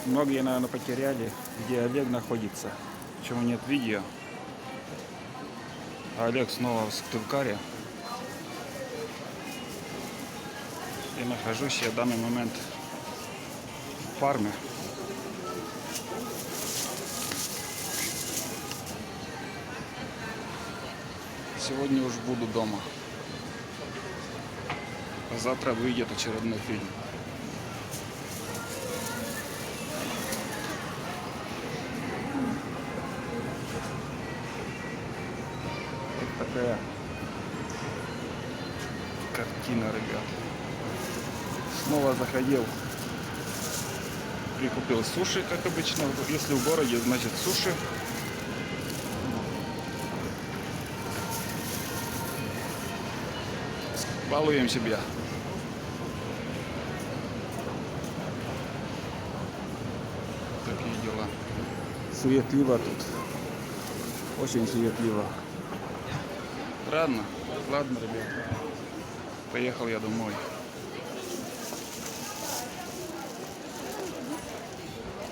Многие, наверное, потеряли, где Олег находится. Почему нет видео? А Олег снова в Сыктывкаре. И нахожусь я в данный момент в фарме. Сегодня уж буду дома. А завтра выйдет очередной фильм. Вот такая картина, ребят. Снова заходил, прикупил суши, как обычно. Если в городе, значит суши. Балуем себя. Такие дела. Суетливо тут. Очень суетливо. Ладно, ребят. Поехал я домой.